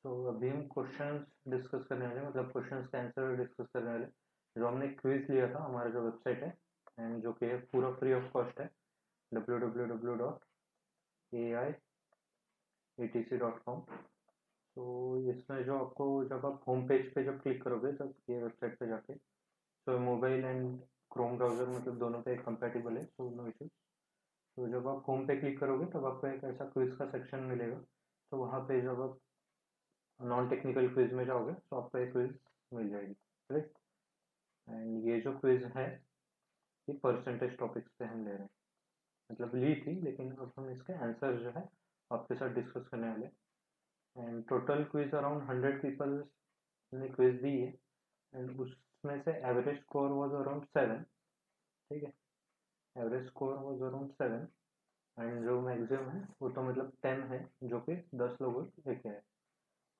तो अभी हम क्वेश्चंस डिस्कस करने वाले मतलब क्वेश्चंस का आंसर डिस्कस करने वाले जो हमने क्विज लिया था हमारा जो वेबसाइट है एंड जो कि पूरा फ्री ऑफ कॉस्ट है www.aietc.com। तो इसमें जो आपको जब आप होम पेज पे जब क्लिक करोगे तब ये वेबसाइट पे जाके तो मोबाइल एंड क्रोम ब्राउजर मतलब दोनों पे कंपेटेबल है सो नो इश्यूज। तो जब आप होम पे क्लिक करोगे तब आपको एक ऐसा क्विज का सेक्शन मिलेगा। तो वहाँ पे जब आप नॉन टेक्निकल क्विज में जाओगे तो आपको एक क्विज मिल जाएगी, राइट। एंड ये जो क्विज है ये परसेंटेज टॉपिक्स पे हम ले रहे हैं, मतलब ली थी लेकिन अब हम इसके आंसर जो है आपके साथ डिस्कस करने वाले हैं। And total quiz around 100 people ने क्विज दी है एंड उसमें से एवरेज स्कोर वाज अराउंड 7। ठीक है, average score was around 7 and जो मैक्सिमम है वो तो मतलब 10 है जो कि 10 लोगों लेके आए।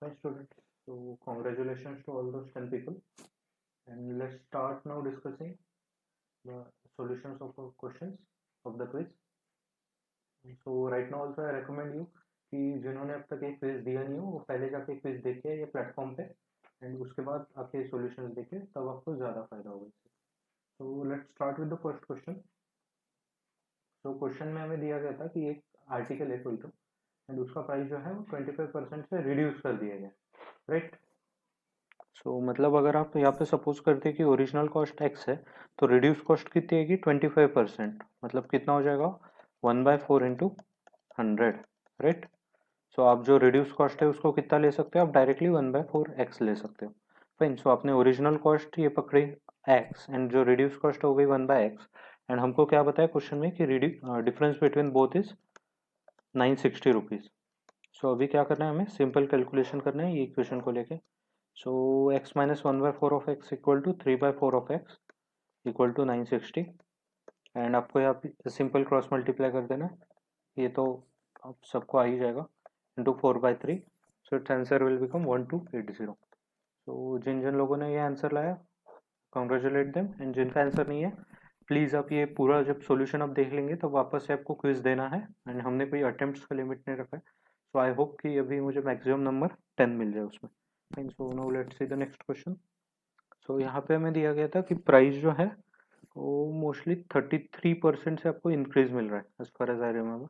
Fine student, so congratulations to all those 10 people and let's start now discussing the solutions of our questions of the quiz. So right now also I recommend you कि जिन्होंने अब तक एक क्विज दिया नहीं हो वो पहले जाके क्विज देखे ये प्लेटफॉर्म पे एंड उसके बाद आके सॉल्यूशंस देखे तब आपको ज़्यादा फायदा होगा इससे। तो let's start with the first question. तो क्वेश्चन में हमें दिया गया था कि एक आर्टिकल है कोई तो एंड उसका प्राइस जो है वो 25% से रिड्यूस कर दिया गया, राइट। सो मतलब अगर आप यहाँ पे सपोज करते हैं कि ओरिजिनल कॉस्ट एक्स है तो रिड्यूस कॉस्ट कितनी आएगी 25%, मतलब कितना हो जाएगा 1/4 इंटू 100, राइट। सो आप जो रिड्यूस कॉस्ट है उसको कितना ले सकते हो, आप डायरेक्टली 1/4 एक्स ले सकते हो। फाइन, सो आपने ओरिजिनल कॉस्ट ये पकड़ी एक्स एंड जो रिड्यूस कॉस्ट हो गई 1/x एंड हमको क्या बताया क्वेश्चन में कि difference between both is 960 rupees. So अभी क्या करना है, हमें सिंपल कैलकुलेशन करना है ये इक्वेशन को लेके। So x minus 1/4 of x equal to 3/4 of x equal to 960 and आपको यहाँ पे सिंपल क्रॉस मल्टीप्लाई कर देना है। ये तो अब सबको आ ही जाएगा into 4/3, so it's answer will become 1280। तो जिन जिन लोगों ने ये आंसर लाया कॉन्ग्रेचुलेट देम एंड जिनका आंसर नहीं है प्लीज़ आप ये पूरा जब सॉल्यूशन आप देख लेंगे तो वापस से आपको क्विज देना है एंड हमने कोई अटेम्प्ट्स का लिमिट नहीं रखा है। सो आई होप कि अभी मुझे मैक्सिमम नंबर 10 मिल जाए उसमें। Thanks. So now let's see the next question. So यहाँ पे हमें दिया गया था कि प्राइस जो है वो मोस्टली 33% से आपको इंक्रीज मिल रहा है as far as I remember.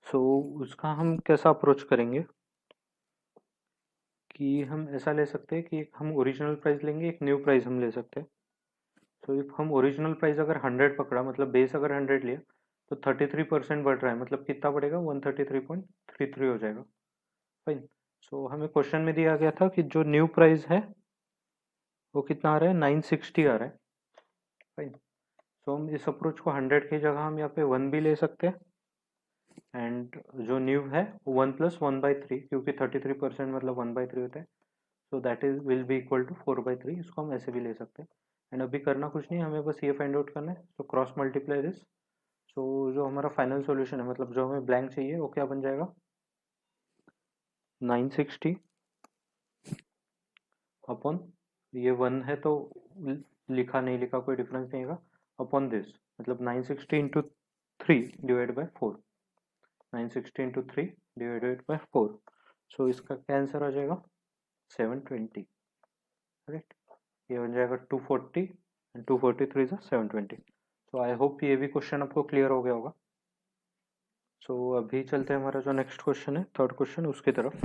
So उसका हम कैसा अप्रोच करेंगे कि हम ऐसा ले सकते हैं कि एक हम ओरिजिनल प्राइस लेंगे, एक न्यू प्राइस हम ले सकते हैं। सो इफ हम ओरिजिनल प्राइस अगर 100 पकड़ा मतलब बेस अगर 100 लिया तो 33% बढ़ रहा है, मतलब कितना बढ़ेगा 133.33 हो जाएगा। फाइन, सो हमें क्वेश्चन में दिया गया था कि जो न्यू प्राइस है वो कितना आ रहा है 960 आ रहा है। फाइन, तो हम इस अप्रोच को 100 की जगह हम यहाँ पे 1 भी ले सकते हैं एंड जो न्यू है 1+1/3 क्योंकि 33% मतलब 1/3 होता है। So that is will be equal to 4/3, इसको हम ऐसे भी ले सकते हैं। एंड अभी करना कुछ नहीं, हमें बस ये फाइंड आउट करना है। तो क्रॉस मल्टीप्लाई दिस। सो जो हमारा फाइनल सॉल्यूशन है मतलब जो हमें ब्लैंक चाहिए वो क्या बन जाएगा 960 अपॉन ये 1 है तो लिखा नहीं लिखा कोई डिफरेंस नहीं होगा अपॉन दिस, मतलब 960 into 3 divide by 4, 960 into 3 divided by 4। सो इसका क्या आंसर आ जाएगा 720, राइट। ये बन जाएगा 240 and 243 is 720। So I hope ये भी क्वेश्चन आपको क्लियर हो गया होगा। सो अभी चलते हैं हमारा जो नेक्स्ट क्वेश्चन है थर्ड क्वेश्चन उसकी तरफ।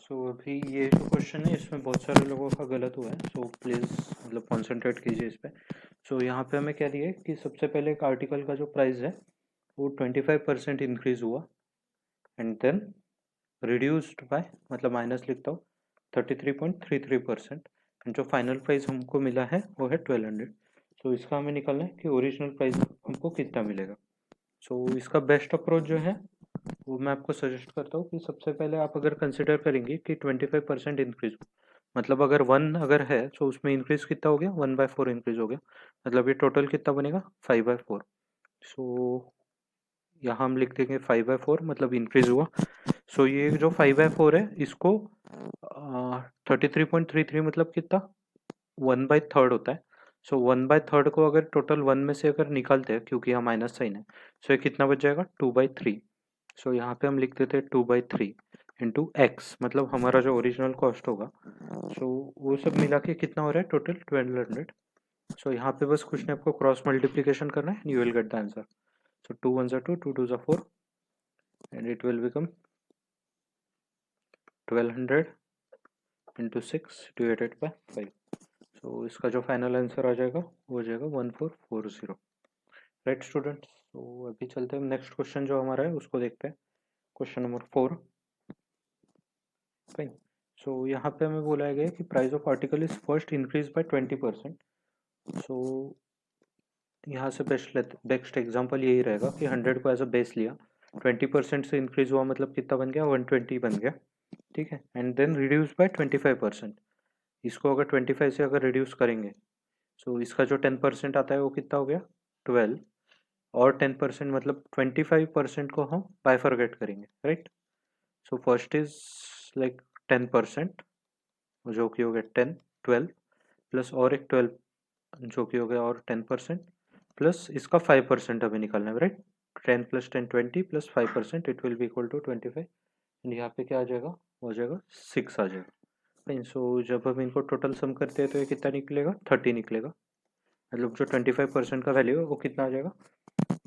सो अभी ये जो क्वेश्चन है इसमें बहुत सारे लोगों का गलत हुआ है, सो प्लीज़ मतलब कॉन्सेंट्रेट कीजिए इस पे। सो यहाँ पे हमें क्या दिया है कि सबसे पहले एक आर्टिकल का जो प्राइस है वो 25% इंक्रीज हुआ एंड देन रिड्यूस्ड बाय मतलब माइनस लिखता हूँ 33.33% एंड जो फाइनल प्राइस हमको मिला है वो है 1200। सो इसका हमें निकालना है कि ओरिजिनल प्राइस हमको कितना मिलेगा। सो इसका बेस्ट अप्रोच जो है वो मैं आपको सजेस्ट करता हूँ कि सबसे पहले आप अगर कंसिडर करेंगे कि 25% इंक्रीज हो मतलब अगर 1 अगर है तो उसमें इंक्रीज कितना हो गया 1/4 इंक्रीज हो गया, मतलब ये टोटल कितना बनेगा 5/4। सो यहाँ हम लिख देंगे 5/4 मतलब इंक्रीज हुआ। सो ये जो 5/4 है इसको 33.33 मतलब कितना 1/3 होता है। सो 1/3 को अगर टोटल 1 में से अगर निकालते हैं क्योंकि यहाँ माइनस साइन है, सो ये कितना बच जाएगा 2/3। सो यहाँ पे हम लिख देते हैं 2/3 इंटू एक्स, मतलब हमारा जो ओरिजिनल कॉस्ट होगा, सो वो सब मिला के कितना हो रहा है टोटल 1200। सो यहाँ पे बस कुछ नहीं, आपको क्रॉस मल्टीप्लीकेशन करना है, you will get the answer. So 2 1 2, 2 2 4, and it will become 1200 into 6 divided by 5। सो इसका जो फाइनल आंसर आ जाएगा वो हो जाएगा 1440। राइट स्टूडेंट्स, तो अभी चलते हैं नेक्स्ट क्वेश्चन जो हमारा है उसको देखते हैं, क्वेश्चन नंबर 4। फाइन। सो यहाँ पे हमें बोला गया है कि price of article is first increase by 20%। सो यहाँ से बेस्ट एग्जांपल यही रहेगा कि 100 को एज अ बेस लिया, 20% से इंक्रीज हुआ मतलब कितना बन गया, 120 बन गया, ठीक है। एंड देन रिड्यूस बाय 25%, इसको अगर 25 से अगर रिड्यूस करेंगे, सो इसका जो 10% आता है वो कितना हो गया 12, और 10% मतलब 25% को हम बाइफरगेट करेंगे, right. So first is like 10%, जो कि हो गया 10, 12 प्लस और एक 12 जो कि हो गया और 10%, प्लस इसका 5% अभी निकालना है, right. 10 plus 10 20 plus 5%, it will be equal to 25। And यहाँ पे क्या आ जाएगा, हो जाएगा 6 आ जाएगा। फाइन। सो जब हम इनको टोटल सम करते हैं तो ये कितना निकलेगा, 30 निकलेगा, मतलब जो 25% का वैल्यू है वो कितना आ जाएगा,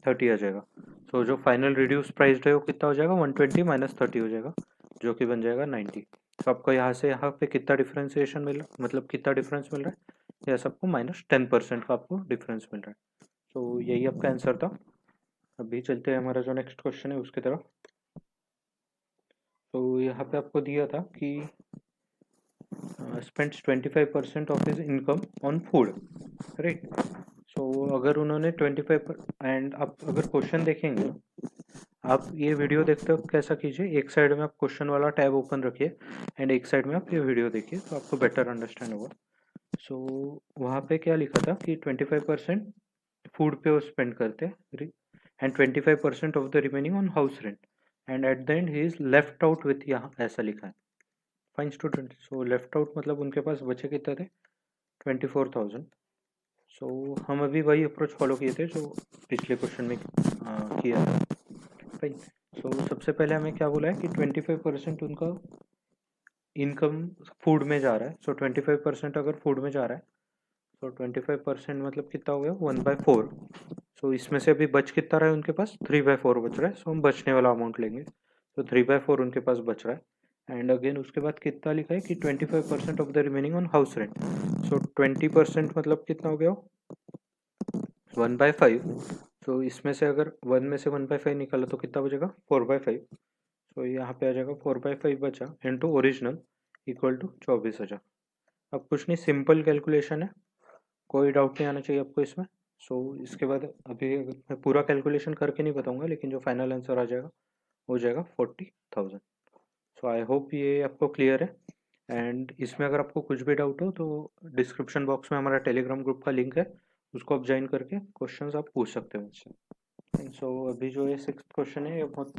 30 आ जाएगा। सो जो फाइनल रिड्यूस प्राइस है वो कितना हो जाएगा, 120 माइनस 30 हो जाएगा, जो कि बन जाएगा 90। तो आपको यहाँ से यहाँ पे कितना डिफ्रेंसिएशन मिल रहा है, मतलब कितना डिफरेंस मिल रहा है, यह सबको -10% का आपको डिफरेंस मिल रहा है। तो यही आपका आंसर था। अभी चलते हैं हमारा जो नेक्स्ट क्वेश्चन है उसकी तरफ। तो यहाँ पे आपको दिया था कि spends 25% of his income on food, right. So अगर उन्होंने 25, एंड आप अगर क्वेश्चन देखेंगे, आप ये वीडियो देखते हो कैसा कीजिए, एक साइड में आप क्वेश्चन वाला टैब ओपन रखिए एंड एक साइड में आप ये वीडियो देखिए, तो आपको बेटर अंडरस्टैंड होगा। सो वहाँ पे क्या लिखा था कि 25% फूड पे वो स्पेंड करते हैं and 25% of the remaining on house rent, and at the and he is left out with, यहाँ ऐसा लिखा है। Fine student, so left out मतलब उनके पास बचे कितने थे, 24,000। सो हम अभी वही अप्रोच फॉलो किए थे जो पिछले क्वेश्चन में किया था। फाइन। सो सबसे पहले हमें क्या बोला है कि 25% उनका इनकम फूड में जा रहा है। सो 25% अगर फूड में जा रहा है, तो 25% मतलब कितना हो गया, 1/4। सो इसमें से अभी बच कितना रहा है उनके पास, 3/4 बच रहा है। सो हम बचने वाला अमाउंट लेंगे, तो 3/4 उनके पास बच रहा है। एंड अगेन उसके बाद कितना लिखा है कि 25% of the remaining on house rent. So 20% मतलब कितना हो गया, 1/5। सो इसमें से अगर 1 में से 1/5 निकाला तो कितना बचेगा, 4/5। सो यहाँ पे आ जाएगा 4/5 बचा इंटू ओरिजिनल इक्वल टू 24,000। अब कुछ नहीं, सिंपल कैलकुलेशन है, कोई डाउट नहीं आना चाहिए आपको इसमें। सो इसके बाद अभी मैं पूरा कैलकुलेशन करके नहीं बताऊंगा, लेकिन जो फाइनल आंसर आ जाएगा हो जाएगा 40,000। सो आई होप ये आपको क्लियर है। एंड इसमें अगर आपको कुछ भी डाउट हो तो डिस्क्रिप्शन बॉक्स में हमारा टेलीग्राम ग्रुप का लिंक है, उसको आप ज्वाइन करके क्वेश्चंस आप पूछ सकते हो मुझसे। सो अभी जो ये 6th क्वेश्चन है, ये बहुत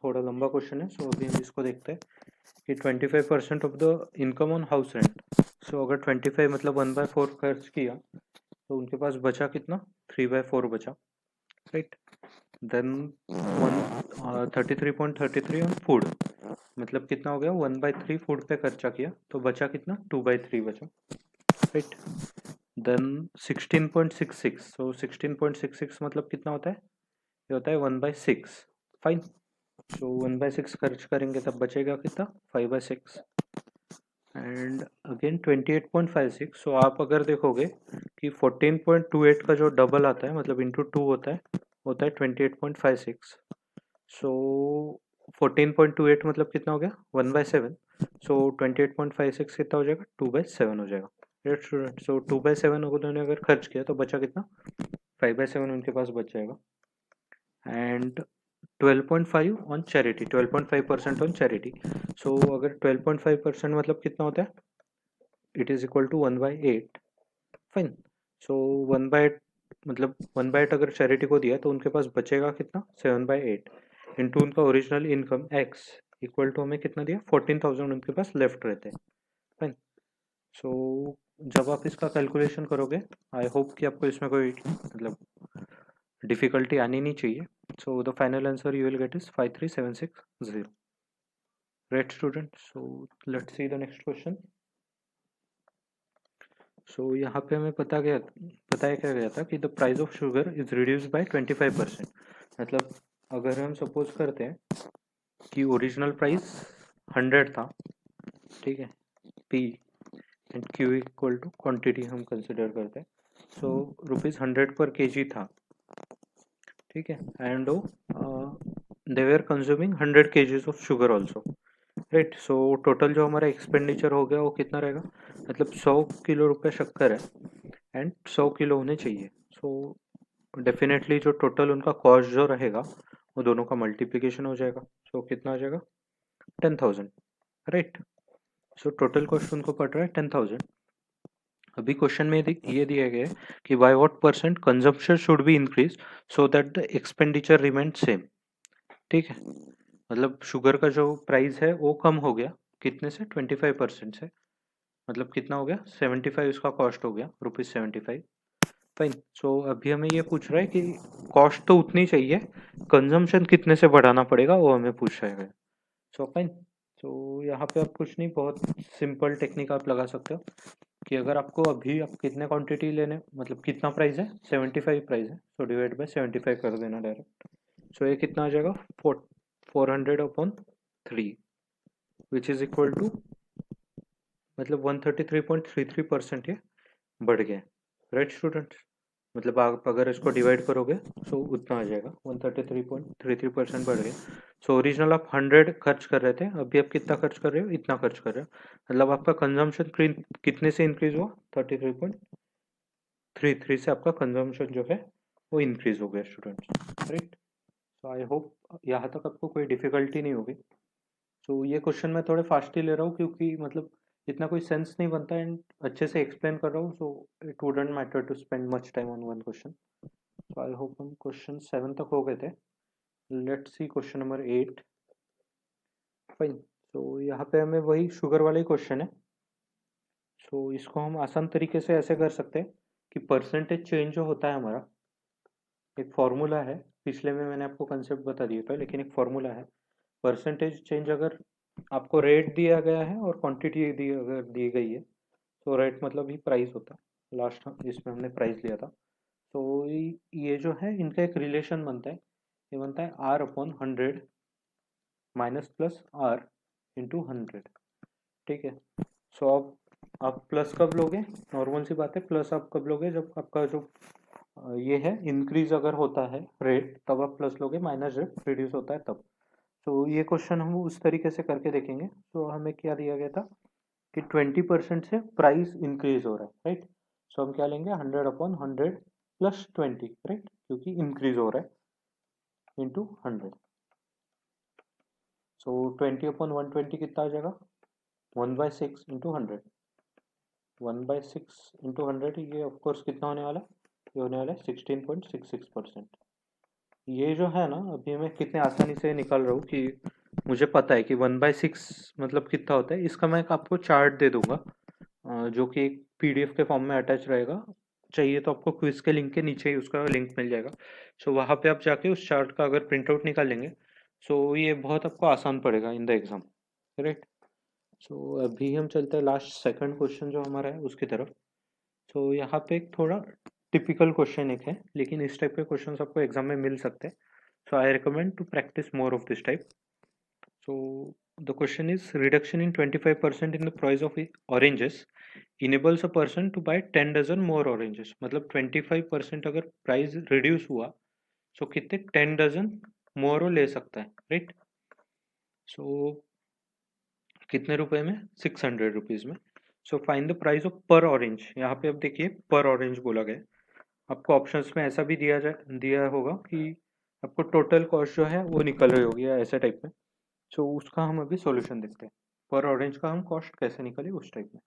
थोड़ा लंबा क्वेश्चन है। सो अभी हम इसको देखते हैं कि 25% of the income on house rent. So अगर 25 मतलब 1/4 खर्च किया तो उनके पास बचा कितना, 3/4 बचा, राइट। देन 33.33 ऑन फूड, मतलब कितना हो गया, 1/3 फूड पे खर्चा किया तो बचा कितना, 2/3 बचा, राइट। देन 16.66, सो 16.66 मतलब कितना होता है, ये होता है 1/6। फाइन। सो 1/6 खर्च करेंगे तब बचेगा कितना, 5/6। And again 28.56। सो आप अगर देखोगे कि 14.28 का जो डबल आता है मतलब इंटू 2 होता है 28.56। सो 14.28 मतलब कितना हो गया, 1/7। सो 28.56 कितना हो जाएगा, 2/7 हो जाएगा, राइट स्टूडेंट। सो 2/7 उन्होंने अगर खर्च किया तो बचा कितना, 5/7 उनके पास बच जाएगा। And 12.5 on charity, 12.5% on charity. So अगर 12.5% मतलब कितना होता है, it is equal to 1/8। Fine. So 1/8 मतलब 1/8 अगर चैरिटी को दिया तो उनके पास बचेगा कितना, 7/8 इंटू उनका original income X equal to हमें कितना दिया, 14,000 उनके पास लेफ्ट रहते हैं। फाइन। सो जब आप इसका कैलकुलेशन करोगे, आई होप कि आपको इसमें कोई मतलब डिफिकल्टी आनी नहीं चाहिए। So the final answer you will gate is 53760। Right student, so let's see the next question. So यहाँ पे हमें बताया क्या गया था कि the price of sugar is reduce by 25%. मतलब अगर हम सपोज करते हैं कि ओरिजिनल प्राइस 100 था, ठीक है, P and Q equal to quantity हम कंसिडर करते हैं, सो ₹100 पर केजी था, ठीक है, and they were consuming 100 kgs of sugar also, right. So total जो हमारा एक्सपेंडिचर हो गया वो कितना रहेगा, मतलब 100 किलो रुपये शक्कर है एंड 100 किलो होने चाहिए. सो डेफिनेटली जो टोटल उनका कॉस्ट जो रहेगा वो दोनों का मल्टीप्लिकेशन हो जाएगा. सो कितना हो जाएगा, 10,000, राइट. सो टोटल कॉस्ट उनको पड़ रहा है 10,000. अभी क्वेश्चन में ये दिया गया है कि by what percent consumption should be increase so that the expenditure remain same. ठीक है, मतलब शुगर का जो प्राइस है वो कम हो गया, कितने से, 25% से, मतलब कितना हो गया, 75 इसका कॉस्ट हो गया, ₹75. फाइन. सो अभी हमें ये पूछ रहा है कि कॉस्ट तो उतनी चाहिए, कंजम्पशन कितने से बढ़ाना पड़ेगा वो हमें पूछ रहा है. So fine. तो यहाँ पे आप कुछ नहीं, बहुत सिंपल टेक्निक आप लगा सकते हो कि अगर आपको अभी आप कितने क्वांटिटी लेने, मतलब कितना प्राइस है, 75 प्राइस है, सो डिवाइड बाय 75 कर देना डायरेक्ट. सो ये कितना आ जाएगा, 400/3, विच इज इक्वल टू, मतलब 133.33% ये बढ़ गया, राइट स्टूडेंट्स. मतलब आप अगर इसको डिवाइड करोगे सो उतना आ जाएगा, 133.33% बढ़ गया. सो ओरिजिनल आप 100 खर्च कर रहे थे, अभी आप कितना खर्च कर रहे हो, इतना खर्च कर रहे हो, मतलब आपका कंजम्पशन कितने से इंक्रीज हुआ, 33.33 से आपका कंजम्पशन जो है वो इंक्रीज हो गया students, right. So I hope यहाँ तक आपको कोई डिफिकल्टी नहीं होगी. सो ये क्वेश्चन मैं थोड़े फास्ट ही ले रहा हूँ क्योंकि मतलब इतना कोई सेंस नहीं बनता एंड अच्छे से एक्सप्लेन कर रहा हूँ, so it wouldn't matter to spend much time on one question. So I hope हम क्वेश्चन 7 तक हो गए थे. Let's see question number 8. Fine. So यहाँ पे हमें वही शुगर वाला ही क्वेश्चन है. सो इसको हम आसान तरीके से ऐसे कर सकते हैं कि परसेंटेज चेंज जो होता है हमारा, एक फॉर्मूला है, पिछले में मैंने आपको कंसेप्ट बता दिया था, लेकिन एक फॉर्मूला है. परसेंटेज चेंज अगर आपको रेट दिया गया है और क्वांटिटी दी अगर दी गई है, तो रेट मतलब ही प्राइस होता है. लास्ट इसमें हमने प्राइस लिया था. तो ये जो है इनका एक रिलेशन बनता है, ये बनता है R/100 minus plus R into 100. ठीक है. सो अब आप प्लस कब लोगे, नॉर्मल सी बात है, प्लस आप कब लोगे, जब आपका जो ये है इंक्रीज अगर होता है रेट तब आप प्लस लोगे, माइनस जब रिड्यूस होता है तब. तो ये क्वेश्चन हम उस तरीके से करके देखेंगे. तो हमें क्या दिया गया था कि 20% से प्राइस इंक्रीज हो रहा है, राइट. सो हम क्या लेंगे, 100/100 प्लस 20, राइट, क्योंकि इंक्रीज हो रहा है, इंटू 100. सो 20/120 कितना आ जाएगा, 1/6 इंटू 100. 1/6 इंटू 100, ये ऑफकोर्स कितना होने वाला है, ये होने वाला है 16.66%. ये जो है ना, अभी मैं कितने आसानी से निकाल रहा हूँ कि मुझे पता है कि 1/6 मतलब कितना होता है. इसका मैं आपको चार्ट दे दूंगा जो कि एक PDF के फॉर्म में अटैच रहेगा. चाहिए तो आपको क्विज के लिंक के नीचे ही उसका लिंक मिल जाएगा. सो वहाँ पे आप जाके उस चार्ट का अगर प्रिंट आउट निकालेंगे सो ये बहुत आपको आसान पड़ेगा इन द एग्जाम, राइट. सो अभी हम चलते हैं लास्ट सेकंड क्वेश्चन जो हमारा है उसकी तरफ. सो यहाँ पे एक थोड़ा टिपिकल क्वेश्चन एक है, लेकिन इस टाइप के क्वेश्चन आपको एग्जाम में मिल सकते हैं. So I recommend to practice more of this type. So the question is, reduction in 25% in the price of oranges enables a person to buy 10 dozen more oranges. मतलब 25% अगर price reduce हुआ तो कितने 10 dozen मोर ले सकता है, right. सो कितने रुपए में, 600 रुपीज में. So find the price of पर ऑरेंज. यहाँ पे अब देखिए पर ऑरेंज बोला गया. आपको ऑप्शंस में ऐसा भी दिया होगा कि आपको टोटल कॉस्ट जो है वो निकल रही होगी या ऐसे टाइप में. सो उसका हम अभी सॉल्यूशन देखते हैं, पर ऑरेंज का हम कॉस्ट कैसे निकले उस टाइप में.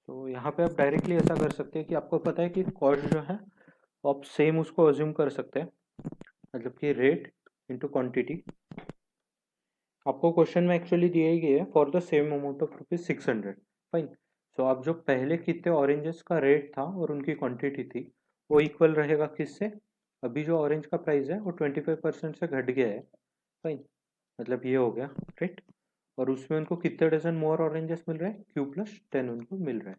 तो यहाँ पे आप डायरेक्टली ऐसा कर सकते हैं कि आपको पता है कि कॉस्ट जो है आप सेम उसको अज्यूम कर सकते हैं, मतलब कि रेट इंटू क्वांटिटी. आपको क्वेश्चन में एक्चुअली दिया ही गया है for the same amount of ₹600. Fine. So आप जो पहले कितने ऑरेंजेस का रेट था और उनकी क्वांटिटी थी वो इक्वल रहेगा किससे, अभी जो ऑरेंज का प्राइस है वो 25% से घट गया है. फाइन. मतलब ये हो गया, राइट. और उसमें उनको कितने डजन मोर ऑरेंजेस मिल रहे हैं, Q+10 उनको मिल रहा है।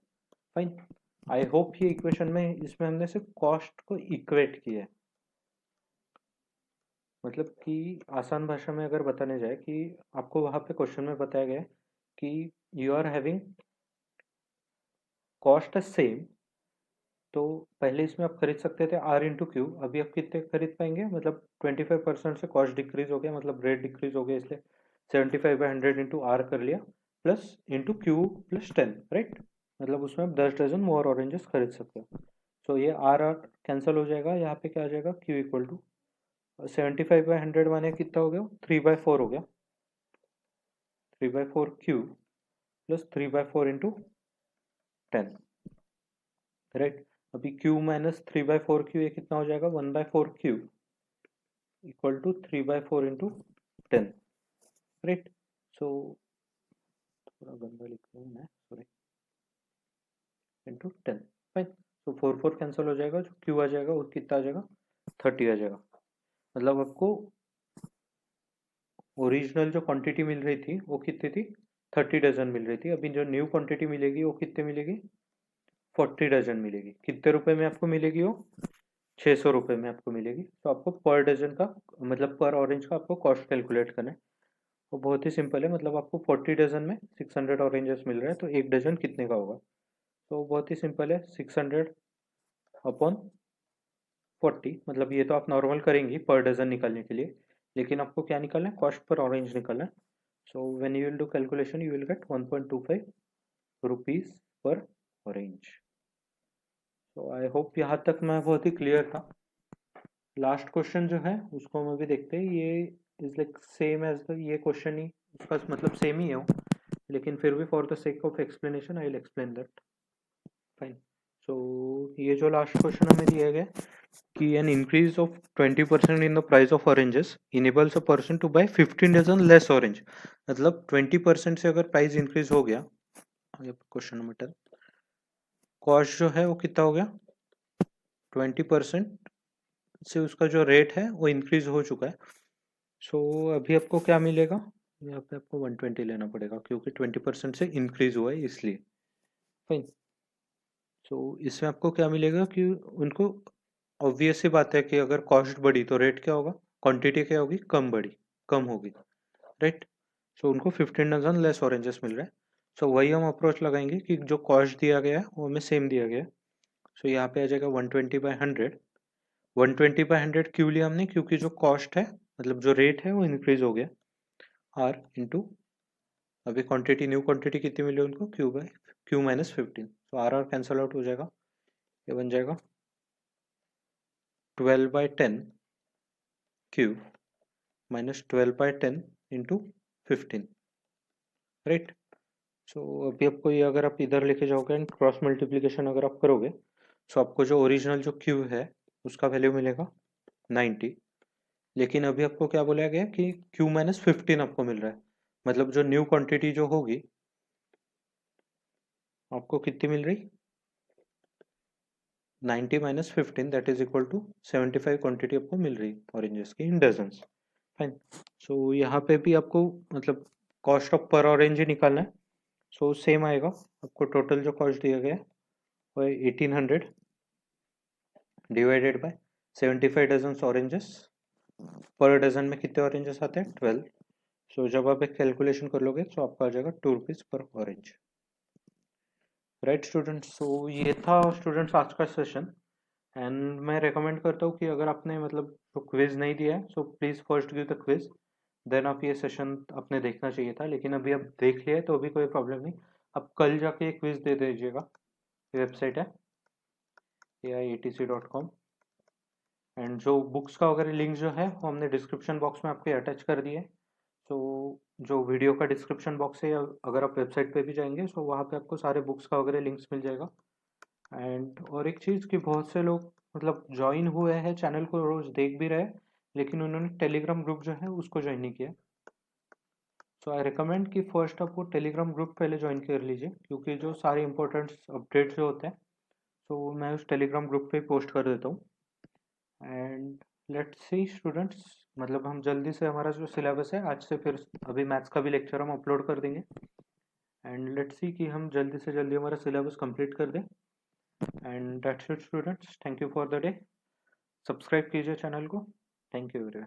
फाइन, आई होप ये इक्वेशन में इसमें हमने सिर्फ कॉस्ट को इक्वेट किया है। मतलब कि आसान भाषा में अगर बताने जाए कि आपको वहां पे क्वेश्चन में बताया गया है कि you are having cost same, तो पहले इसमें आप खरीद सकते थे R/Q, अभी आप कितने खरीद पाएंगे, मतलब 25% से कॉस्ट डिक्रीज हो गया, मतलब रेट डिक्रीज हो गया, इसलिए 75/100 इंटू R कर लिया प्लस इंटू Q+10, राइट। मतलब उसमें आप 10 डजन मोर ऑरेंजेस खरीद सकते हो। सो ये R कैंसिल हो जाएगा, यहाँ पे क्या आ जाएगा, Q इक्वल टू 75/100 माने कितना हो गया, 3/4 हो गया, 3/4 Q प्लस 3/4 इंटू 10, राइट। अभी Q माइनस 3/4 Q, ये कितना हो जाएगा, 1/4 Q equal to 3/4 into 10, right. So थोड़ा गंदा लिख रहा हूँ मैं, sorry, into 10, fine. So 4 cancel हो जाएगा, जो Q आ जाएगा वो कितना आ जाएगा, 30 आ जाएगा। मतलब आपको ओरिजिनल जो क्वांटिटी मिल रही थी वो कितनी थी, 30 डजन मिल रही थी। अभी जो न्यू क्वांटिटी मिलेगी वो कितने मिलेगी, 40 डजन मिलेगी। कितने रुपए में आपको मिलेगी वो, 600 रुपये में आपको मिलेगी। तो आपको पर डजन का, मतलब पर ऑरेंज का आपको कॉस्ट कैलकुलेट करना है। वो बहुत ही सिंपल है, मतलब आपको 40 डजन में 600 ऑरेंजेस मिल रहा है, तो एक डजन कितने का होगा। तो बहुत ही सिंपल है, 600 अपॉन 40, मतलब ये तो आप नॉर्मल करेंगी पर डजन निकालने के लिए, लेकिन आपको क्या निकालना है, कॉस्ट पर ऑरेंज निकालना है। So when you will do calculation you will get 1.25 rupees per orange. तो आई होप यहाँ तक मैं बहुत ही क्लियर था। लास्ट क्वेश्चन जो है उसको हम अभी देखते हैं। ये is like same as the, ये क्वेश्चन ही उसका मतलब सेम ही है वो, लेकिन फिर भी for the sake of explanation I will explain that. Fine. So ये जो लास्ट क्वेश्चन हमें दिया गया कि an increase of 20% in the price of oranges enables a person to buy 15 dozen less orange. मतलब 20% से अगर प्राइस इंक्रीज हो गया, क्वेश्चन नंबर 10, कॉस्ट जो है वो कितना हो गया, 20% से उसका जो रेट है वो इंक्रीज हो चुका है। सो अभी आपको क्या मिलेगा, यहाँ पे आपको 120 लेना पड़ेगा क्योंकि 20% से इंक्रीज हुआ है इसलिए। फाइन। सो इसमें आपको क्या मिलेगा कि उनको, ऑब्वियस सी बात है कि अगर कॉस्ट बढ़ी तो रेट क्या होगा, क्वांटिटी क्या होगी, कम बढ़ी, कम होगी, राइट। सो उनको 15 डजन लेस ऑरेंजेस मिल रहा है। सो वही हम अप्रोच लगाएंगे कि जो कॉस्ट दिया गया है वो हमें सेम दिया गया है। सो यहाँ पे आ जाएगा 120/100। 120/100 क्यों लिया हमने, क्योंकि जो कॉस्ट है, मतलब जो रेट है वो इंक्रीज हो गया, आर इंटू अभी क्वांटिटी, न्यू क्वांटिटी कितनी मिली उनको, Q माइनस 15। तो आर कैंसल आउट हो जाएगा, ये बन जाएगा 12/10 Q माइनस 12/10 इंटू 15, राइट। सो अभी आपको ये, अगर आप इधर लेके जाओगे एंड क्रॉस मल्टीप्लीकेशन अगर आप करोगे, सो आपको जो ओरिजिनल जो Q है उसका वैल्यू मिलेगा 90, लेकिन अभी आपको क्या बोला गया कि Q माइनस 15 आपको मिल रहा है। मतलब जो न्यू क्वांटिटी जो होगी आपको कितनी मिल रही, 90 minus 15 that is equal to 75 quantity आपको मिल रही ऑरेंजेस की इन डजन्स। फाइन। सो यहाँ पे भी आपको मतलब कॉस्ट ऑफ पर ऑरेंज ही निकालना है। सो सेम आएगा, आपको टोटल जो कॉस्ट दिया गया है वो 1800 divided by 75 dozen oranges. Per dozen में कितने ऑरेंजेस आते हैं, 12। सो जब आप एक कैलकुलेशन कर लोगे तो आपका आ जाएगा 2 rupees per orange, right students. सो ये था स्टूडेंट्स आज का सेशन। एंड मैं रेकमेंड करता हूँ कि अगर आपने मतलब तो क्विज नहीं दिया है, so please first give the quiz, then आप ये सेशन आपने देखना चाहिए था, लेकिन अभी आप देख लिया है तो अभी कोई प्रॉब्लम नहीं। आप कल जाके क्विज दे दीजिएगा। वेबसाइट है AIETC.com, एंड जो बुक्स का वगैरह लिंक जो है वो हमने डिस्क्रिप्शन बॉक्स में आपके अटैच कर दिए। सो जो वीडियो का डिस्क्रिप्शन बॉक्स है, अगर आप वेबसाइट पे भी जाएंगे सो वहाँ पे आपको सारे बुक्स का वगैरह लिंक्स मिल जाएगा। एंड और एक चीज़ कि बहुत से लोग मतलब ज्वाइन हुए हैं, चैनल को रोज देख भी रहे, लेकिन उन्होंने टेलीग्राम ग्रुप जो है उसको ज्वाइन नहीं किया। सो आई रिकमेंड कि फर्स्ट आप वो टेलीग्राम ग्रुप पहले ज्वाइन कर लीजिए, क्योंकि जो सारे इंपॉर्टेंट अपडेट्स जो होते हैं तो मैं उस टेलीग्राम ग्रुप पे पोस्ट कर देता हूँ। एंड लेट्स सी स्टूडेंट्स, मतलब हम जल्दी से हमारा जो सिलेबस है आज से फिर अभी मैथ्स का भी लेक्चर हम अपलोड कर देंगे एंड लेट्स सी कि हम जल्दी से जल्दी हमारा सिलेबस कंप्लीट कर दें। And that's it students, thank you for the day. Subscribe कीजिए चैनल को। Thank you everyone.